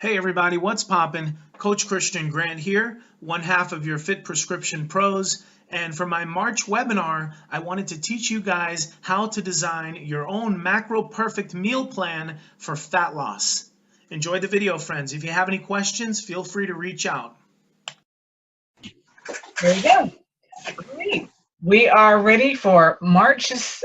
Hey everybody, what's poppin'? Coach Kristian Grant here, one half of your Fit Prescription Pros. And for my March webinar, I wanted to teach you guys how to design your own macro-perfect meal plan for fat loss. Enjoy the video, friends. If you have any questions, feel free to reach out. There you go. Great. We are ready for March's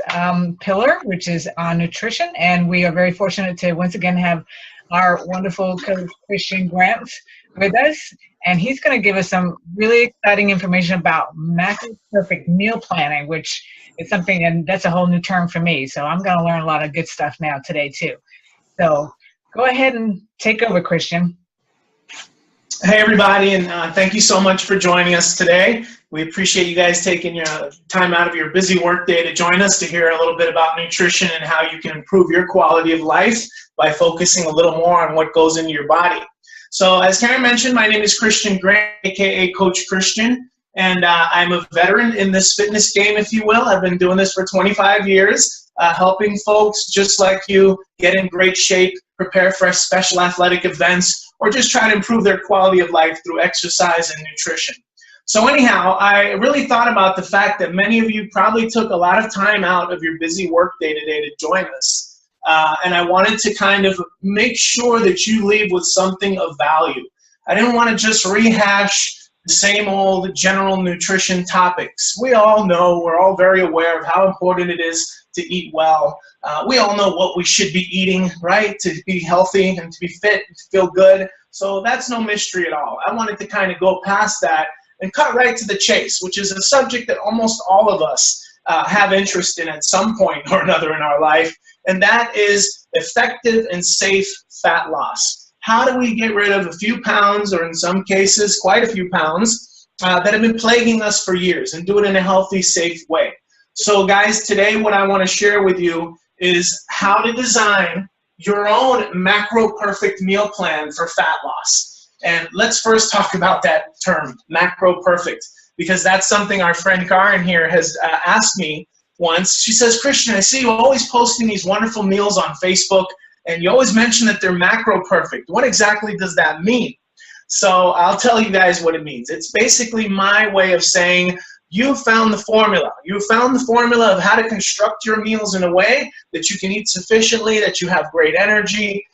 pillar, which is on nutrition, and we are very fortunate to once again have our wonderful coach Kristian Grant with us, and he's going to give us some really exciting information about macro-perfect meal planning, which is something, and that's a whole new term for me, so I'm going to learn a lot of good stuff now today too. So go ahead and take over, Kristian. Hey everybody, and thank you so much for joining us today. We appreciate you guys taking your time out of your busy work day to join us to hear a little bit about nutrition and how you can improve your quality of life by focusing a little more on what goes into your body. So as Karen mentioned, my name is Kristian Grant, aka Coach Kristian, and I'm a veteran in this fitness game, if you will. I've been doing this for 25 years, helping folks just like you get in great shape, prepare for special athletic events, or just try to improve their quality of life through exercise and nutrition. So anyhow, I really thought about the fact that many of you probably took a lot of time out of your busy work day today to join us. And I wanted to kind of make sure that you leave with something of value. I didn't want to just rehash the same old general nutrition topics. We all know, we're all very aware of how important it is to eat well. We all know what we should be eating, right, to be healthy and to be fit and to feel good. So that's no mystery at all. I wanted to kind of go past that and cut right to the chase, which is a subject that almost all of us have interest in at some point or another in our life, and that is effective and safe fat loss. How do we get rid of a few pounds, or in some cases quite a few pounds, that have been plaguing us for years, and do it in a healthy, safe way? So guys, today what I want to share with you is how to design your own macro-perfect meal plan for fat loss. And let's first talk about that term, macro-perfect, because that's something our friend Karen here has asked me once. She says, Kristian, I see you always posting these wonderful meals on Facebook, and you always mention that they're macro-perfect. What exactly does that mean? So I'll tell you guys what it means. It's basically my way of saying, you found the formula. You found the formula of how to construct your meals in a way that you can eat sufficiently, that you have great energy,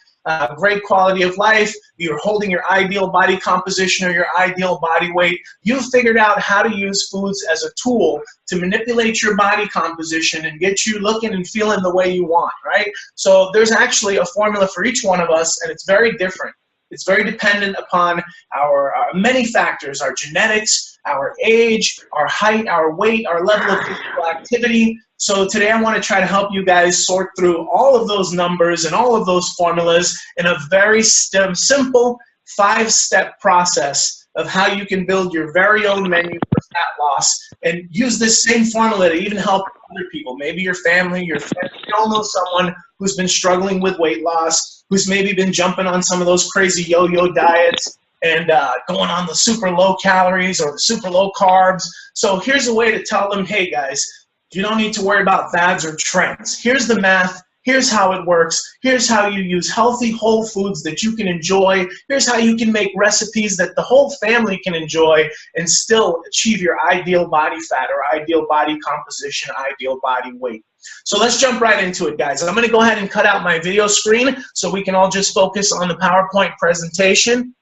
great quality of life, you're holding your ideal body composition or your ideal body weight. You've figured out how to use foods as a tool to manipulate your body composition and get you looking and feeling the way you want, right? So there's actually a formula for each one of us, and it's very different. It's very dependent upon our many factors, our genetics, our age, our height, our weight, our level of physical activity. So today I want to try to help you guys sort through all of those numbers and all of those formulas in a very simple 5-step process of how you can build your very own menu for fat loss, and use this same formula to even help other people, maybe your family, your friends. You all know someone who's been struggling with weight loss, who's maybe been jumping on some of those crazy yo-yo diets and going on the super low calories or the super low carbs. So here's a way to tell them, hey guys, you don't need to worry about fads or trends. Here's the math. Here's how it works. Here's how you use healthy whole foods that you can enjoy. Here's how you can make recipes that the whole family can enjoy and still achieve your ideal body fat or ideal body composition, ideal body weight. So let's jump right into it, guys. I'm going to go ahead and cut out my video screen so we can all just focus on the PowerPoint presentation.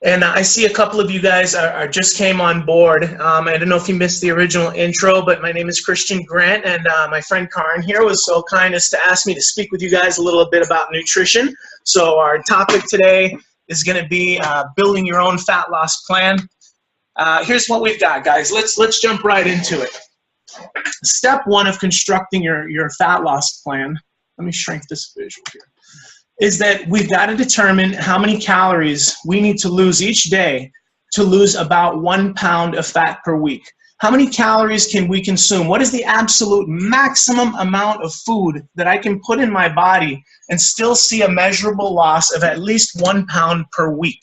And I see a couple of you guys just came on board. I don't know if you missed the original intro, but my name is Kristian Grant, and my friend Karen here was so kind as to ask me to speak with you guys a little bit about nutrition. So our topic today is going to be building your own fat loss plan. Here's what we've got, guys. Let's jump right into it. Step 1 of constructing your fat loss plan. Let me shrink this visual here. Is that we've got to determine how many calories we need to lose each day to lose about 1 pound of fat per week. How many calories can we consume? What is the absolute maximum amount of food that I can put in my body and still see a measurable loss of at least 1 pound per week?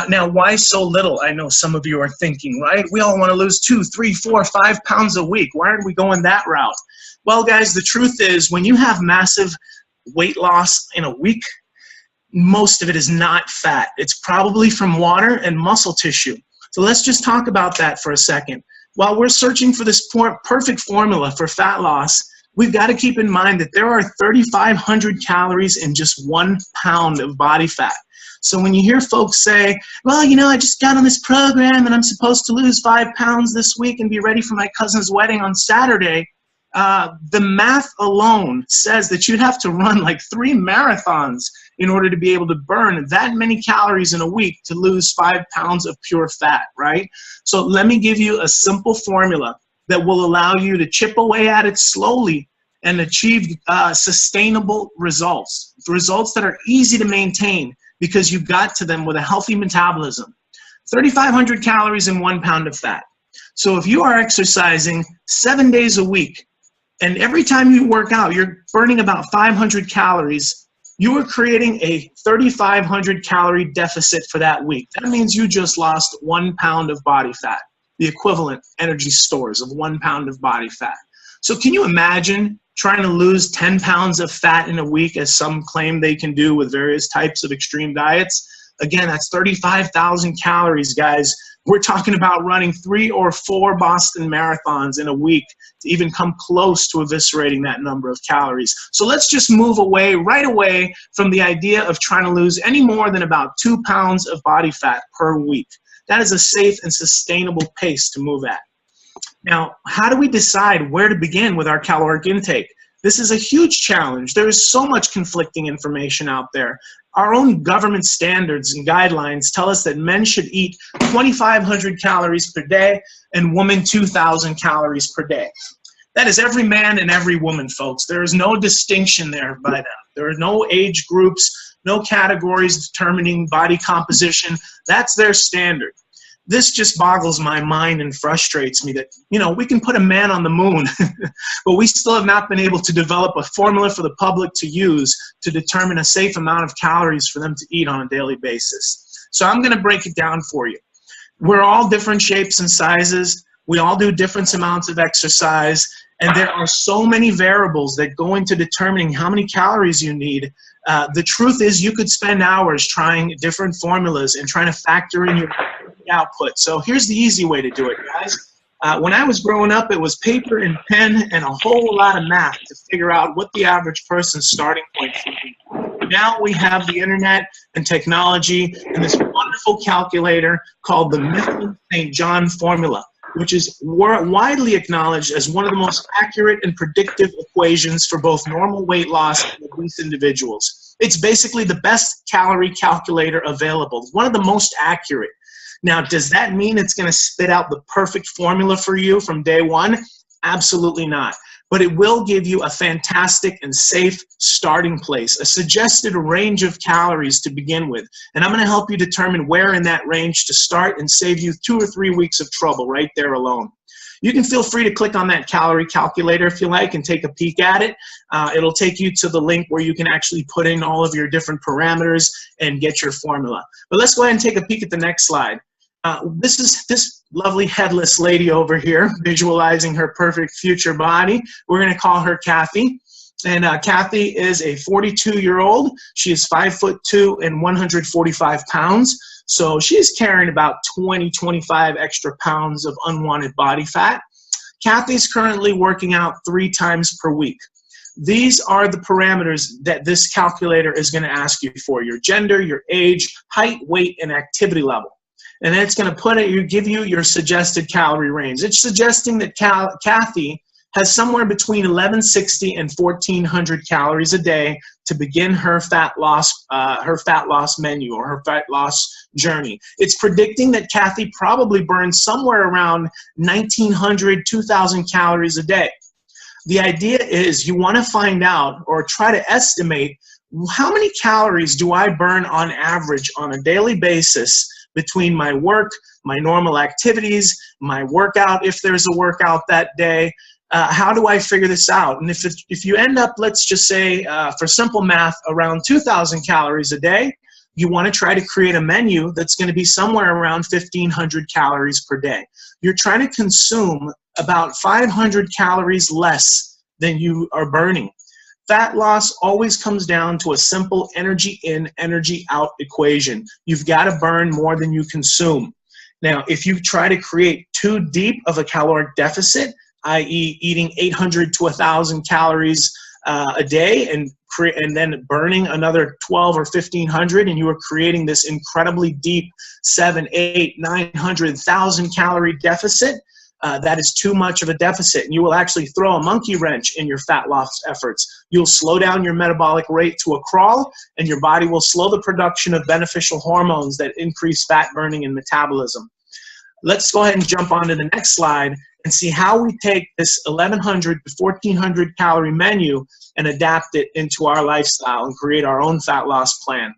Now, why so little? I know some of you are thinking, right? We all want to lose 2, 3, 4, 5 pounds a week. Why aren't we going that route? Well, guys, the truth is when you have massive weight loss in a week, most of it is not fat. It's probably from water and muscle tissue. So let's just talk about that for a second. While we're searching for this perfect formula for fat loss, we've got to keep in mind that there are 3,500 calories in just 1 pound of body fat. So when you hear folks say, well, you know, I just got on this program and I'm supposed to lose 5 pounds this week and be ready for my cousin's wedding on Saturday, the math alone says that you'd have to run like 3 marathons in order to be able to burn that many calories in a week to lose 5 pounds of pure fat, right? So let me give you a simple formula that will allow you to chip away at it slowly and achieve sustainable results that are easy to maintain because you got to them with a healthy metabolism. 3,500 calories in 1 pound of fat. So if you are exercising 7 days a week, and every time you work out, you're burning about 500 calories, you are creating a 3,500 calorie deficit for that week. That means you just lost 1 pound of body fat, the equivalent energy stores of 1 pound of body fat. So can you imagine trying to lose 10 pounds of fat in a week, as some claim they can do with various types of extreme diets? Again, that's 35,000 calories, guys. We're talking about running 3 or 4 Boston marathons in a week to even come close to eviscerating that number of calories. So let's just move away right away from the idea of trying to lose any more than about 2 pounds of body fat per week. That is a safe and sustainable pace to move at. Now, how do we decide where to begin with our caloric intake? This is a huge challenge. There is so much conflicting information out there. Our own government standards and guidelines tell us that men should eat 2,500 calories per day and women 2,000 calories per day. That is every man and every woman, folks. There is no distinction there by them. There are no age groups, no categories determining body composition. That's their standard. This just boggles my mind and frustrates me that, you know, we can put a man on the moon, but we still have not been able to develop a formula for the public to use to determine a safe amount of calories for them to eat on a daily basis. So I'm going to break it down for you. We're all different shapes and sizes. We all do different amounts of exercise, and there are so many variables that go into determining how many calories you need. The truth is you could spend hours trying different formulas and trying to factor in your output. So here's the easy way to do it, guys. When I was growing up, it was paper and pen and a whole lot of math to figure out what the average person's starting point should be. Now we have the internet and technology and this wonderful calculator called the Mifflin-St. John formula, which is widely acknowledged as one of the most accurate and predictive equations for both normal weight loss and obese individuals. It's basically the best calorie calculator available, one of the most accurate. Now, does that mean it's going to spit out the perfect formula for you from day one? Absolutely not. But it will give you a fantastic and safe starting place, a suggested range of calories to begin with. And I'm going to help you determine where in that range to start and save you 2 or 3 weeks of trouble right there alone. You can feel free to click on that calorie calculator if you like and take a peek at it. It'll take you to the link where you can actually put in all of your different parameters and get your formula. But let's go ahead and take a peek at the next slide. This is this lovely headless lady over here visualizing her perfect future body. We're going to call her Kathy. And Kathy is a 42-year-old. She is 5'2" and 145 pounds. So she's carrying about 20-25 extra pounds of unwanted body fat. Kathy's currently working out 3 times per week. These are the parameters that this calculator is going to ask you for: your gender, your age, height, weight, and activity level. And then it's going to give you your suggested calorie range. It's suggesting that Kathy has somewhere between 1,160 and 1,400 calories a day to begin her fat loss menu or her fat loss journey. It's predicting that Kathy probably burns somewhere around 1,900, 2,000 calories a day. The idea is you want to find out or try to estimate how many calories do I burn on average on a daily basis between my work, my normal activities, my workout, if there's a workout that day. How do I figure this out? And if you end up, let's just say, for simple math, around 2,000 calories a day, you want to try to create a menu that's going to be somewhere around 1,500 calories per day. You're trying to consume about 500 calories less than you are burning. Fat loss always comes down to a simple energy in, energy out equation. You've got to burn more than you consume. Now, if you try to create too deep of a caloric deficit, i.e. eating 800 to 1,000 calories a day and then burning another 12 or 1,500, and you are creating this incredibly deep 7, 8, 900,000 calorie deficit, that is too much of a deficit, and you will actually throw a monkey wrench in your fat loss efforts. You'll slow down your metabolic rate to a crawl, and your body will slow the production of beneficial hormones that increase fat burning and metabolism. Let's go ahead and jump on to the next slide and see how we take this 1,100 to 1,400 calorie menu and adapt it into our lifestyle and create our own fat loss plan.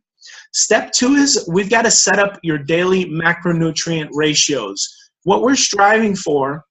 Step 2 is we've got to set up your daily macronutrient ratios. What we're striving for,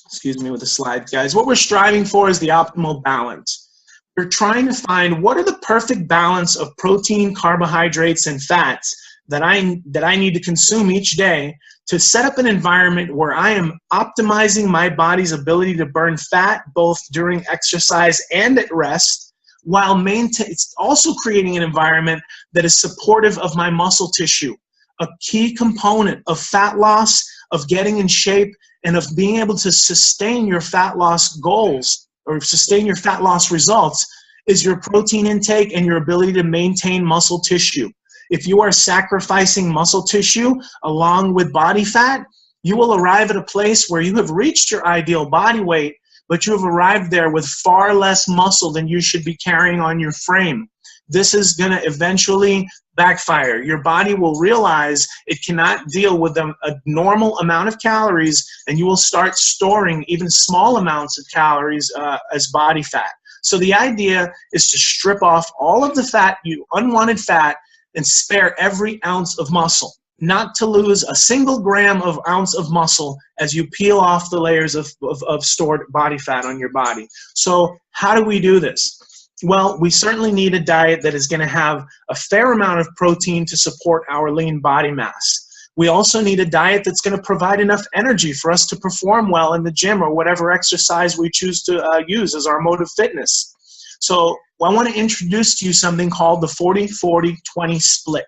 excuse me with the slide, guys, what we're striving for is the optimal balance. We're trying to find what are the perfect balance of protein, carbohydrates, and fats that I need to consume each day to set up an environment where I am optimizing my body's ability to burn fat both during exercise and at rest, while it's also creating an environment that is supportive of my muscle tissue. A key component of fat loss, of getting in shape, and of being able to sustain your fat loss goals or sustain your fat loss results is your protein intake and your ability to maintain muscle tissue. If you are sacrificing muscle tissue along with body fat, you will arrive at a place where you have reached your ideal body weight, but you have arrived there with far less muscle than you should be carrying on your frame. This is going to eventually backfire. Your body will realize it cannot deal with a normal amount of calories, and you will start storing even small amounts of calories as body fat. So the idea is to strip off all of the fat, unwanted fat, and spare every ounce of muscle, not to lose a single gram of ounce of muscle as you peel off the layers of stored body fat on your body. So how do we do this? Well, we certainly need a diet that is going to have a fair amount of protein to support our lean body mass. We also need a diet that's going to provide enough energy for us to perform well in the gym or whatever exercise we choose to use as our mode of fitness. So I want to introduce to you something called the 40-40-20 split.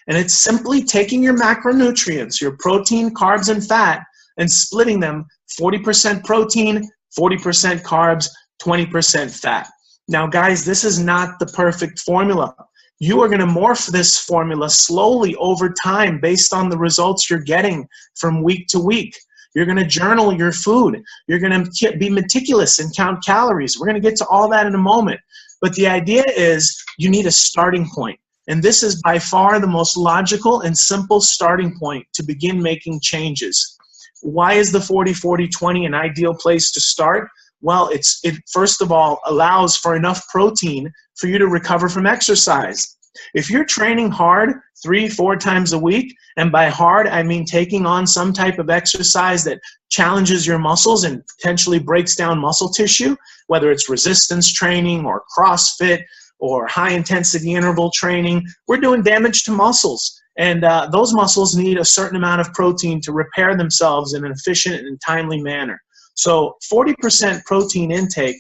And it's simply taking your macronutrients, your protein, carbs, and fat, and splitting them 40% protein, 40% carbs, 20% fat. Now, guys, this is not the perfect formula. You are going to morph this formula slowly over time based on the results you're getting from week to week. You're going to journal your food. You're going to be meticulous and count calories. We're going to get to all that in a moment. But the idea is you need a starting point. And this is by far the most logical and simple starting point to begin making changes. Why is the 40-40-20 an ideal place to start? Well, it first of all allows for enough protein for you to recover from exercise. If you're training hard 3-4 times a week, and by hard I mean taking on some type of exercise that challenges your muscles and potentially breaks down muscle tissue, whether it's resistance training or CrossFit or high-intensity interval training, we're doing damage to muscles. And those muscles need a certain amount of protein to repair themselves in an efficient and timely manner. So 40% protein intake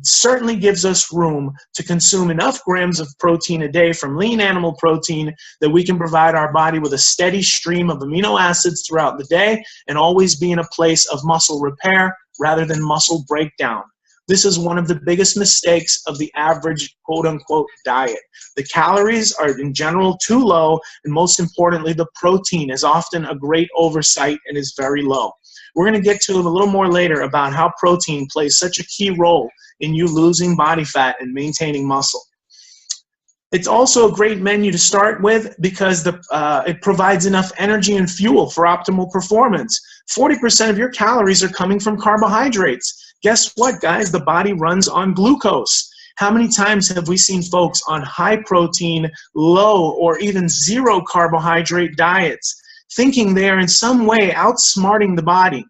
certainly gives us room to consume enough grams of protein a day from lean animal protein that we can provide our body with a steady stream of amino acids throughout the day and always be in a place of muscle repair rather than muscle breakdown. This is one of the biggest mistakes of the average quote-unquote diet. The calories are in general too low, and most importantly, the protein is often a great oversight and is very low. We're going to get to it a little more later about how protein plays such a key role in you losing body fat and maintaining muscle. It's also a great menu to start with because it provides enough energy and fuel for optimal performance. 40% of your calories are coming from carbohydrates. Guess what, guys? The body runs on glucose. How many times have we seen folks on high protein, low, or even zero carbohydrate diets thinking they are in some way outsmarting the body?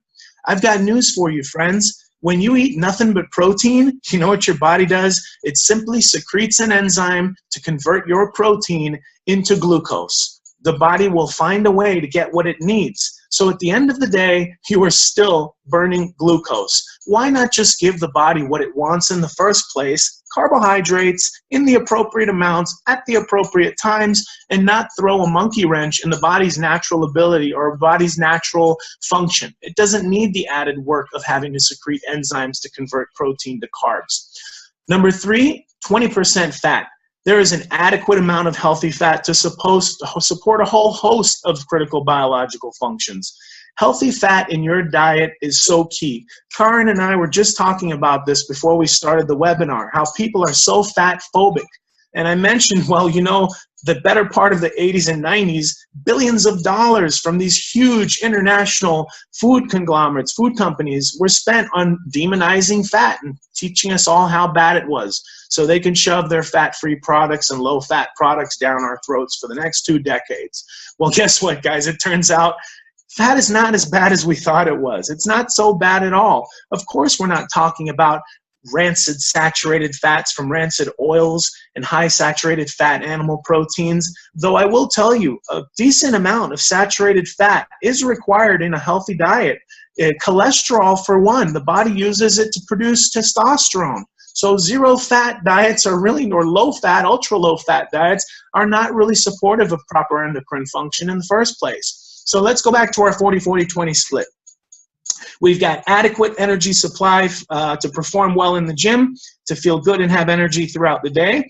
I've got news for you, friends. When you eat nothing but protein, you know what your body does? It simply secretes an enzyme to convert your protein into glucose. The body will find a way to get what it needs. So at the end of the day, you are still burning glucose. Why not just give the body what it wants in the first place, carbohydrates in the appropriate amounts at the appropriate times, and not throw a monkey wrench in the body's natural ability or body's natural function? It doesn't need the added work of having to secrete enzymes to convert protein to carbs. Number 3, 20% fat. There is an adequate amount of healthy fat to support a whole host of critical biological functions. Healthy fat in your diet is so key. Karin and I were just talking about this before we started the webinar, how people are so fat phobic. And I mentioned, well, you know, the better part of the 80s and 90s, billions of dollars from these huge international food conglomerates, food companies, were spent on demonizing fat and teaching us all how bad it was, so they can shove their fat-free products and low-fat products down our throats for the next 2 decades. Well, guess what, guys? It turns out fat is not as bad as we thought it was. It's not so bad at all. Of course, we're not talking about rancid saturated fats from rancid oils and high saturated fat animal proteins, though I will tell you a decent amount of saturated fat is required in a healthy diet. Cholesterol, for one, the body uses it to produce testosterone. So zero fat diets are really, or low fat, ultra low fat diets are not really supportive of proper endocrine function in the first place. So let's go back to our 40-40-20 split. We've got adequate energy supply to perform well in the gym, to feel good and have energy throughout the day.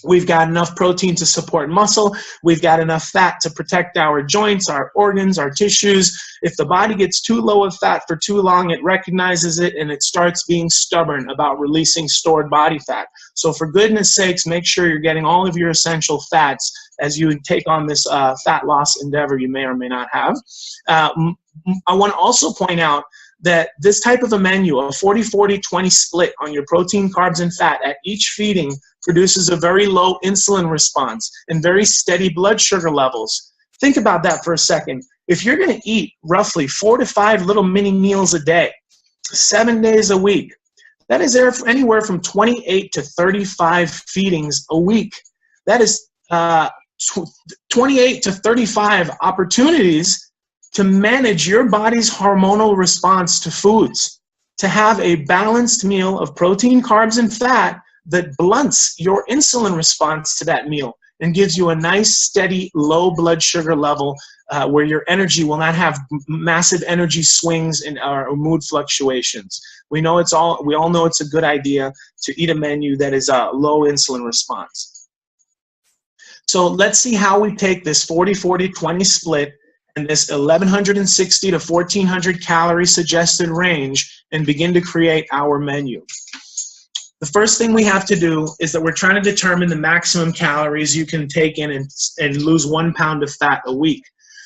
We've got enough protein to support muscle. We've got enough fat to protect our joints, our organs, our tissues. If the body gets too low of fat for too long, it recognizes it and it starts being stubborn about releasing stored body fat. So for goodness sakes, make sure you're getting all of your essential fats as you take on this fat loss endeavor you may or may not have. I want to also point out that this type of a menu, a 40-40-20 split on your protein, carbs, and fat at each feeding, produces a very low insulin response and very steady blood sugar levels. Think about that for a second. If you're going to eat roughly 4 to 5 little mini meals a day, 7 days a week, that is anywhere from 28 to 35 feedings a week. That is 28 to 35 opportunities to manage your body's hormonal response to foods, to have a balanced meal of protein, carbs, and fat that blunts your insulin response to that meal and gives you a nice, steady, low blood sugar level where your energy will not have massive energy swings or mood fluctuations. We all know it's a good idea to eat a menu that is a low insulin response. So let's see how we take this 40-40-20 split and this 1,160 to 1,400 calorie suggested range and begin to create our menu. The first thing we have to do is that we're trying to determine the maximum calories you can take in and lose 1 pound of fat a week.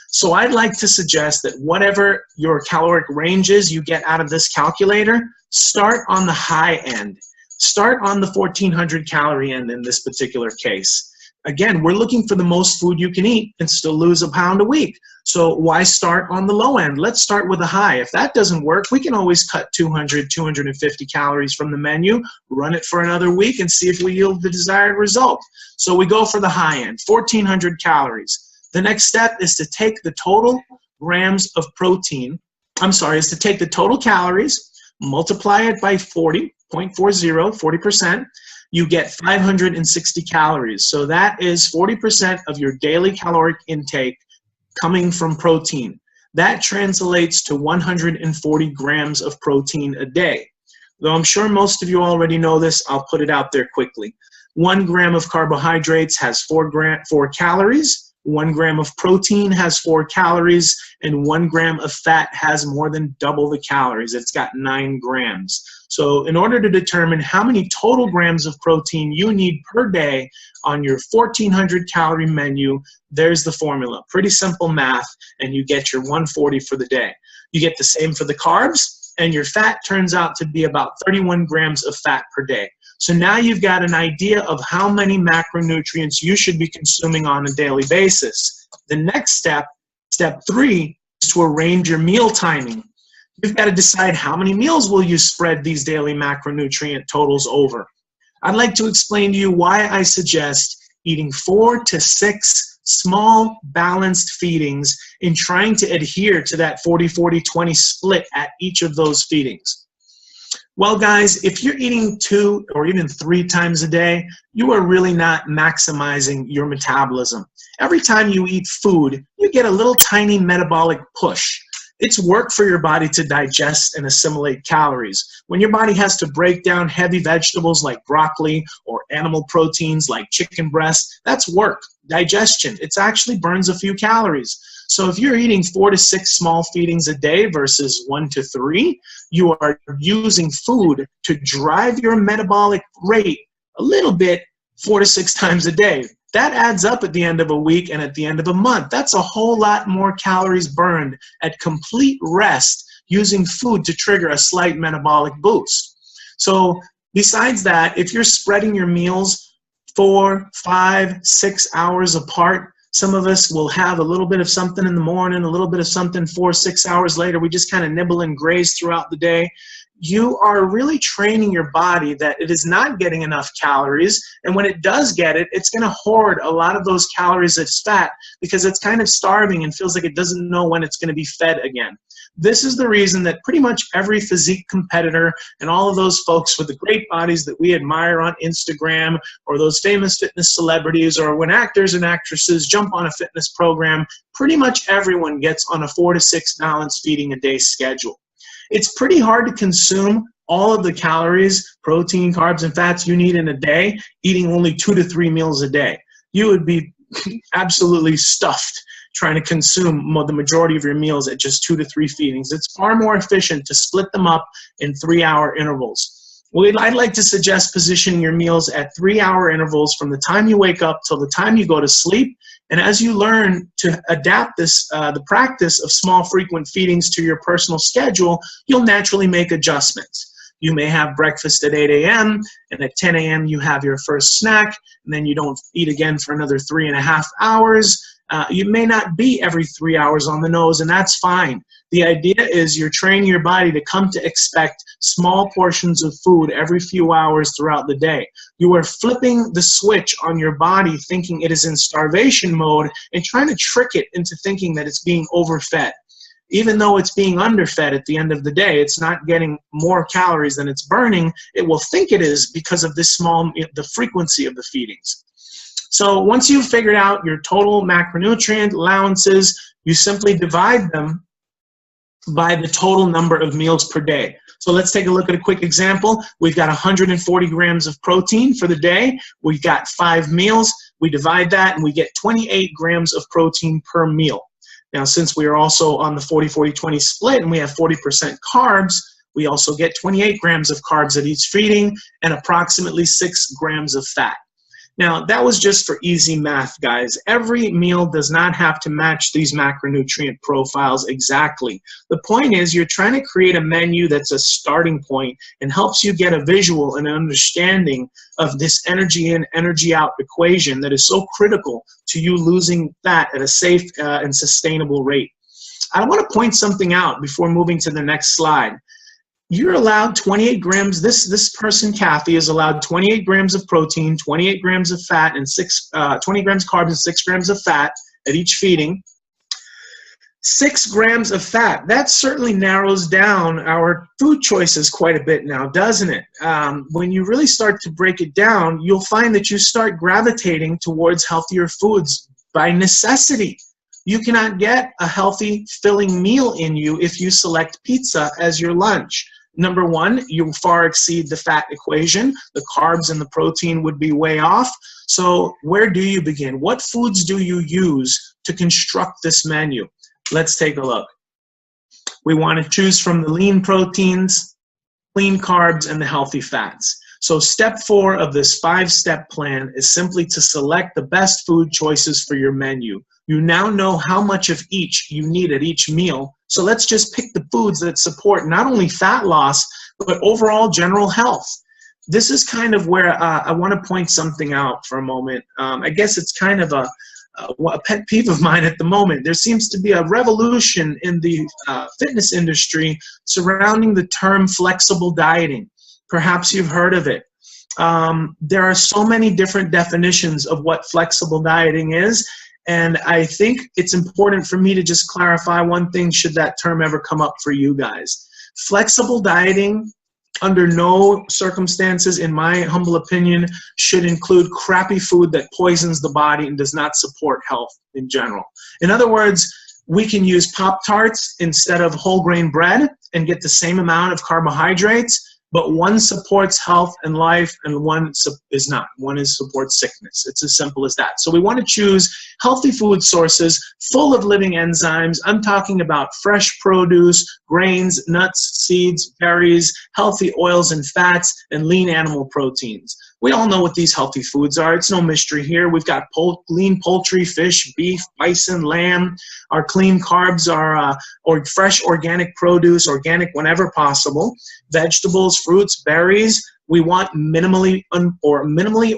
So I'd like to suggest that whatever your caloric range is you get out of this calculator, start on the high end. Start on the 1,400 calorie end in this particular case. Again, we're looking for the most food you can eat and still lose a pound a week. So why start on the low end? Let's start with a high. If that doesn't work, we can always cut 200, 250 calories from the menu, run it for another week, and see if we yield the desired result. So we go for the high end, 1,400 calories. The next step is to take the total grams of protein, is to take the total calories, multiply it by 40, 40%, you get 560 calories. So that is 40% of your daily caloric intake coming from protein. That translates to 140 grams of protein a day. Though I'm sure most of you already know this, I'll put it out there quickly. 1 gram of carbohydrates has 4 calories. 1 gram of protein has 4 calories, and 1 gram of fat has more than double the calories. It's got 9 grams. So in order to determine how many total grams of protein you need per day on your 1,400 calorie menu, there's the formula. Pretty simple math, and you get your 140 for the day. You get the same for the carbs, and your fat turns out to be about 31 grams of fat per day. So now you've got an idea of how many macronutrients you should be consuming on a daily basis. The next step, step 3, is to arrange your meal timing. You've got to decide how many meals will you spread these daily macronutrient totals over. I'd like to explain to you why I suggest eating 4 to 6 small balanced feedings in trying to adhere to that 40-40-20 split at each of those feedings? Well, guys, if you're eating 2 or even 3 times a day, you are really not maximizing your metabolism. Every time you eat food, you get a little tiny metabolic push. It's work for your body to digest and assimilate calories. When your body has to break down heavy vegetables like broccoli or animal proteins like chicken breast, that's work, digestion. It actually burns a few calories. So if you're eating 4 to 6 small feedings a day versus 1 to 3, you are using food to drive your metabolic rate a little bit 4 to 6 times a day. That adds up at the end of a week and at the end of a month. That's a whole lot more calories burned at complete rest using food to trigger a slight metabolic boost. So besides that, if you're spreading your meals 4, 5, 6 hours apart, some of us will have a little bit of something in the morning, a little bit of something 4 or 6 hours later. We just kind of nibble and graze throughout the day. You are really training your body that it is not getting enough calories, and when it does get it, it's going to hoard a lot of those calories as fat because it's kind of starving and feels like it doesn't know when it's going to be fed again. This is the reason that pretty much every physique competitor and all of those folks with the great bodies that we admire on Instagram, or those famous fitness celebrities, or when actors and actresses jump on a fitness program, pretty much everyone gets on a 4 to 6 balanced feeding a day schedule. It's pretty hard to consume all of the calories, protein, carbs, and fats you need in a day, eating only 2 to 3 meals a day. You would be absolutely stuffed trying to consume the majority of your meals at just 2 to 3 feedings. It's far more efficient to split them up in 3-hour intervals. Well, I'd like to suggest positioning your meals at 3-hour intervals from the time you wake up till the time you go to sleep. And as you learn to adapt this, the practice of small frequent feedings to your personal schedule, you'll naturally make adjustments. You may have breakfast at 8 a.m. and at 10 a.m. you have your first snack, and then you don't eat again for another 3.5 hours. You may not be every 3 hours on the nose, and that's fine. The idea is you're training your body to come to expect small portions of food every few hours throughout the day. You are flipping the switch on your body, thinking it is in starvation mode, and trying to trick it into thinking that it's being overfed. Even though it's being underfed at the end of the day, it's not getting more calories than it's burning. It will think it is because of the frequency of the feedings. So once you've figured out your total macronutrient allowances, you simply divide them by the total number of meals per day. So let's take a look at a quick example. We've got 140 grams of protein for the day. We've got 5 meals. We divide that and we get 28 grams of protein per meal. Now, since we are also on the 40-40-20 split and we have 40% carbs, we also get 28 grams of carbs at each feeding and approximately 6 grams of fat. Now, that was just for easy math, guys. Every meal does not have to match these macronutrient profiles exactly. The point is you're trying to create a menu that's a starting point and helps you get a visual and an understanding of this energy in, energy out equation that is so critical to you losing fat at a safe and sustainable rate. I want to point something out before moving to the next slide. You're allowed 28 grams, this person, Kathy, is allowed 28 grams of protein, 28 grams of fat, and 20 grams carbs and 6 grams of fat at each feeding. 6 grams of fat, that certainly narrows down our food choices quite a bit now, doesn't it? When you really start to break it down, you'll find that you start gravitating towards healthier foods by necessity. You cannot get a healthy, filling meal in you if you select pizza as your lunch. Number one, you far exceed the fat equation. The carbs and the protein would be way off. So where do you begin? What foods do you use to construct this menu? Let's take a look. We want to choose from the lean proteins, clean carbs, and the healthy fats. So step 4 of this 5-step plan is simply to select the best food choices for your menu. You now know how much of each you need at each meal. So let's just pick the foods that support not only fat loss, but overall general health. This is kind of where I want to point something out for a moment. I guess it's kind of a pet peeve of mine at the moment. There seems to be a revolution in the fitness industry surrounding the term flexible dieting. Perhaps you've heard of it. There are so many different definitions of what flexible dieting is, And I think it's important for me to just clarify one thing should that term ever come up for you guys. Flexible dieting, under no circumstances, in my humble opinion, should include crappy food that poisons the body and does not support health in general. In other words, we can use Pop-Tarts instead of whole grain bread and get the same amount of carbohydrates, but one supports health and life and one is not. One supports sickness. It's as simple as that. So we want to choose healthy food sources full of living enzymes. I'm talking about fresh produce, grains, nuts, seeds, berries, healthy oils and fats, and lean animal proteins. We all know what these healthy foods are. It's no mystery here. We've got lean poultry, fish, beef, bison, lamb. Our clean carbs are fresh organic produce, organic whenever possible. Vegetables, fruits, berries. We want minimally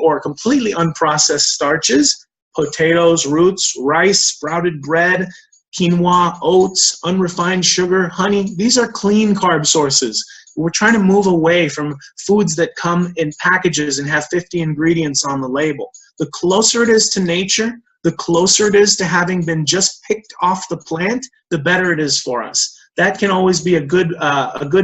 or completely unprocessed starches. Potatoes, roots, rice, sprouted bread, quinoa, oats, unrefined sugar, honey. These are clean carb sources. We're trying to move away from foods that come in packages and have 50 ingredients on the label. The closer it is to nature, the closer it is to having been just picked off the plant, the better it is for us. That can always be a good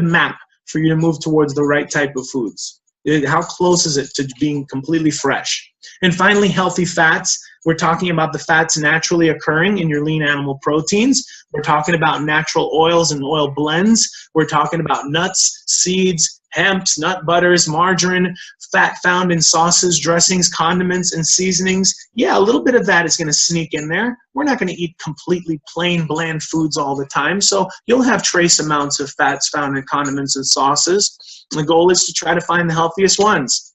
map for you to move towards the right type of foods. How close is it to being completely fresh? And finally, healthy fats. We're talking about the fats naturally occurring in your lean animal proteins. We're talking about natural oils and oil blends. We're talking about nuts, seeds, hemps, nut butters, margarine, fat found in sauces, dressings, condiments, and seasonings. Yeah, a little bit of that is going to sneak in there. We're not going to eat completely plain, bland foods all the time, so you'll have trace amounts of fats found in condiments and sauces. The goal is to try to find the healthiest ones.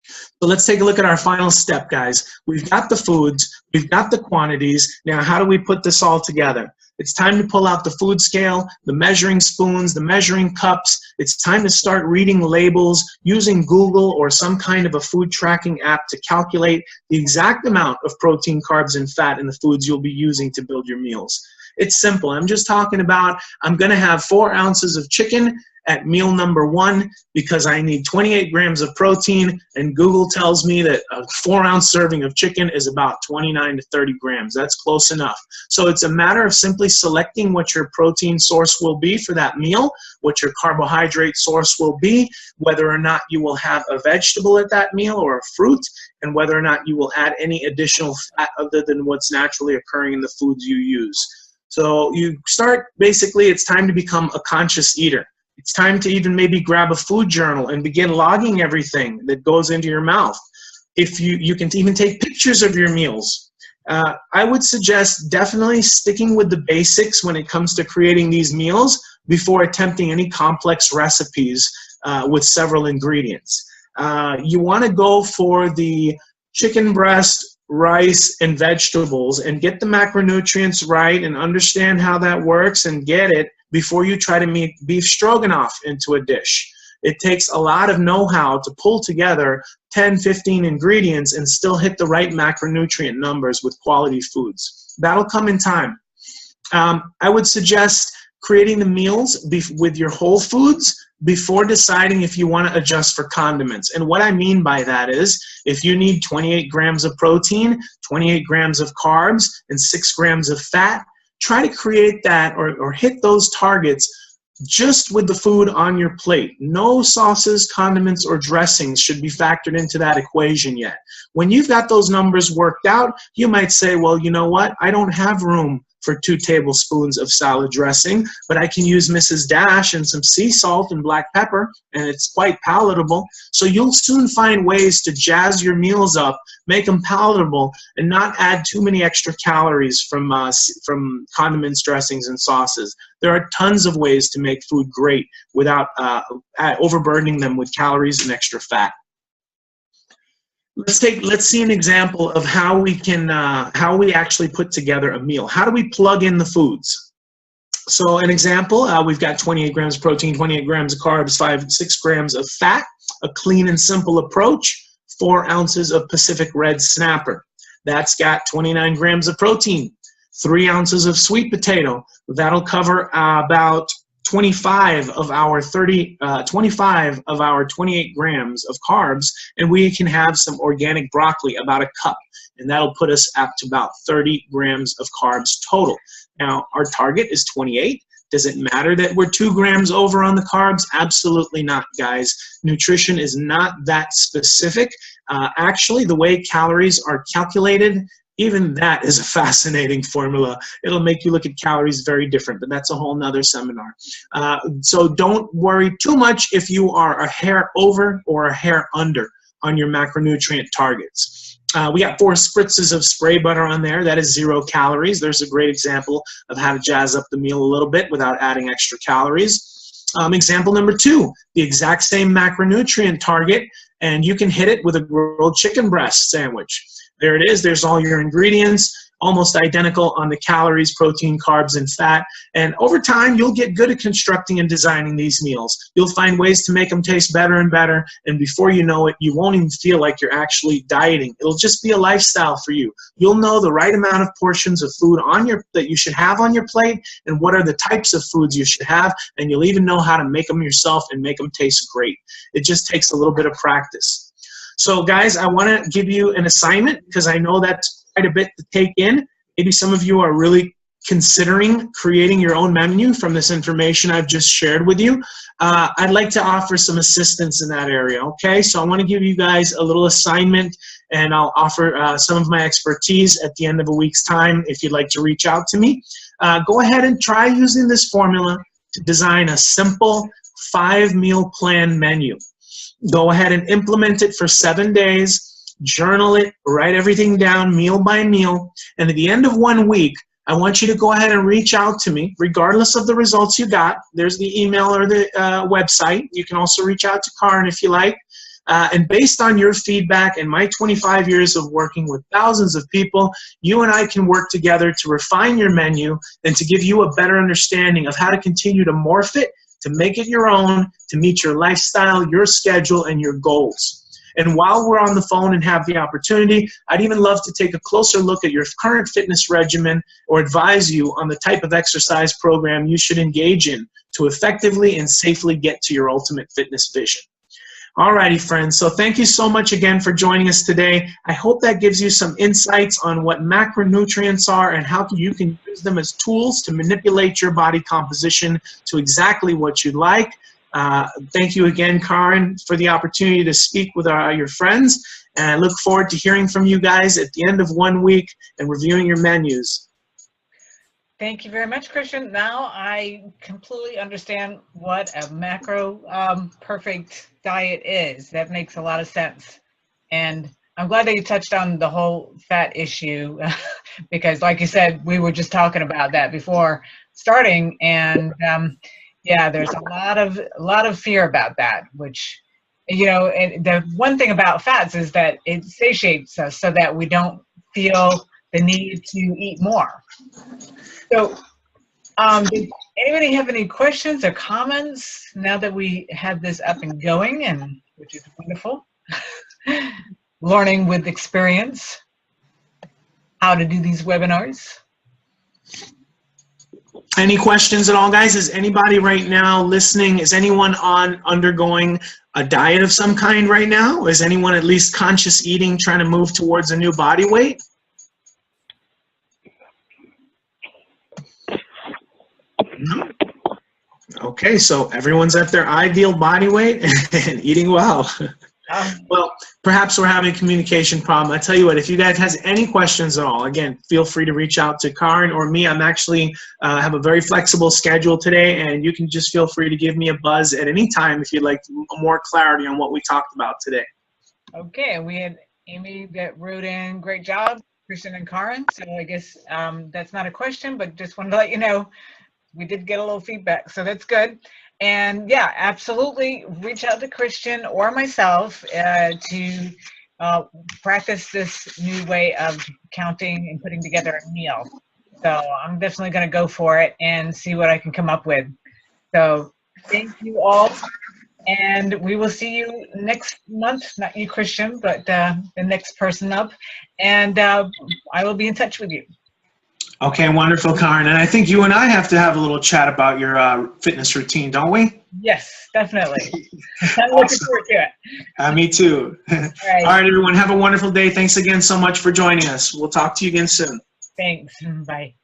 So let's take a look at our final step, guys. We've got the foods, we've got the quantities. Now, how do we put this all together? It's time to pull out the food scale, the measuring spoons, the measuring cups. It's time to start reading labels, using Google or some kind of a food tracking app to calculate the exact amount of protein, carbs, and fat in the foods you'll be using to build your meals. It's simple. I'm just talking about, I'm going to have 4 ounces of chicken at meal number 1 because I need 28 grams of protein, and Google tells me that a 4-ounce serving of chicken is about 29 to 30 grams. That's close enough. So it's a matter of simply selecting what your protein source will be for that meal, what your carbohydrate source will be, whether or not you will have a vegetable at that meal or a fruit, and whether or not you will add any additional fat other than what's naturally occurring in the foods you use. So you start, basically, it's time to become a conscious eater. It's time to even maybe grab a food journal and begin logging everything that goes into your mouth. If you can even take pictures of your meals. I would suggest definitely sticking with the basics when it comes to creating these meals before attempting any complex recipes with several ingredients. You want to go for the chicken breast, rice, and vegetables and get the macronutrients right and understand how that works and get it before you try to make beef stroganoff into a dish. It takes a lot of know-how to pull together 10, 15 ingredients and still hit the right macronutrient numbers with quality foods. That'll come in time. I would suggest creating the meals with your whole foods before deciding if you want to adjust for condiments. And what I mean by that is, if you need 28 grams of protein, 28 grams of carbs, and 6 grams of fat, try to create that or hit those targets just with the food on your plate. No sauces, condiments, or dressings should be factored into that equation yet. When you've got those numbers worked out, you might say, well, you know what? I don't have room for 2 tablespoons of salad dressing, but I can use Mrs. Dash and some sea salt and black pepper, and it's quite palatable. So you'll soon find ways to jazz your meals up, make them palatable, and not add too many extra calories from condiments, dressings, and sauces. There are tons of ways to make food great without overburdening them with calories and extra fat. Let's see an example of how we actually put together a meal. How do we plug in the foods? So an example, we've got 28 grams of protein, 28 grams of carbs, 6 grams of fat, a clean and simple approach, 4 ounces of Pacific Red Snapper. That's got 29 grams of protein, 3 ounces of sweet potato. That'll cover about 25 of our 28 grams of carbs, and we can have some organic broccoli, about a cup. and that'll put us up to about 30 grams of carbs total. Now, our target is 28. Does it matter that we're 2 grams over on the carbs? Absolutely not, guys. Nutrition is not that specific. Actually, the way calories are calculated, even that is a fascinating formula. It'll make you look at calories very different, but that's a whole nother seminar. So don't worry too much if you are a hair over or a hair under on your macronutrient targets. We got 4 spritzes of spray butter on there. That is 0 calories. There's a great example of how to jazz up the meal a little bit without adding extra calories. Example number 2, the exact same macronutrient target, and you can hit it with a grilled chicken breast sandwich. There it is. There's all your ingredients, almost identical on the calories, protein, carbs, and fat. And over time, you'll get good at constructing and designing these meals. You'll find ways to make them taste better and better. And before you know it, you won't even feel like you're actually dieting. It'll just be a lifestyle for you. You'll know the right amount of portions of food that you should have on your plate and what are the types of foods you should have. And you'll even know how to make them yourself and make them taste great. It just takes a little bit of practice. So guys, I want to give you an assignment because I know that's quite a bit to take in. Maybe some of you are really considering creating your own menu from this information I've just shared with you. I'd like to offer some assistance in that area, okay? So I want to give you guys a little assignment, and I'll offer some of my expertise at the end of a week's time if you'd like to reach out to me. Go ahead and try using this formula to design a simple 5-meal plan menu. Go ahead and implement it for 7 days, journal it, write everything down meal by meal, and at the end of 1 week, I want you to go ahead and reach out to me, regardless of the results you got. There's the email or the website. You can also reach out to Karin if you like. And based on your feedback and my 25 years of working with thousands of people, you and I can work together to refine your menu and to give you a better understanding of how to continue to morph it, to make it your own, to meet your lifestyle, your schedule, and your goals. And while we're on the phone and have the opportunity, I'd even love to take a closer look at your current fitness regimen or advise you on the type of exercise program you should engage in to effectively and safely get to your ultimate fitness vision. Alrighty, friends, so thank you so much again for joining us today. I hope that gives you some insights on what macronutrients are and how you can use them as tools to manipulate your body composition to exactly what you'd like. Thank you again, Karin, for the opportunity to speak with your friends, and I look forward to hearing from you guys at the end of 1 week and reviewing your menus. Thank you very much, Kristian. Now I completely understand what a macro-perfect diet is. That makes a lot of sense. And I'm glad that you touched on the whole fat issue because, like you said, we were just talking about that before starting. And yeah, there's a lot of fear about that, which, you know, and the one thing about fats is that it satiates us so that we don't feel the need to eat more. So did anybody have any questions or comments now that we have this up and going, and which is wonderful? Learning with experience how to do these webinars. Any questions at all, guys? Is anybody right now listening? Is anyone undergoing a diet of some kind right now? Is anyone at least conscious eating, trying to move towards a new body weight? No? Okay, so everyone's at their ideal body weight and eating well. Well, perhaps we're having a communication problem. I tell you what, if you guys has any questions at all, again, feel free to reach out to Karin or me. I'm actually have a very flexible schedule today, and you can just feel free to give me a buzz at any time if you'd like more clarity on what we talked about today. Okay, we had Amy that wrote in, great job, Kristian and Karin. So I guess that's not a question, but just wanted to let you know we did get a little feedback, so that's good. And yeah, absolutely reach out to Kristian or myself to practice this new way of counting and putting together a meal. So I'm definitely going to go for it and see what I can come up with. So thank you all, and we will see you next month. Not you, Kristian, but the next person up, and I will be in touch with you. Okay, wonderful, Karen. And I think you and I have to have a little chat about your fitness routine, don't we? Yes, definitely. I'm looking forward to it. Me too. All right. All right, everyone. Have a wonderful day. Thanks again so much for joining us. We'll talk to you again soon. Thanks. Bye.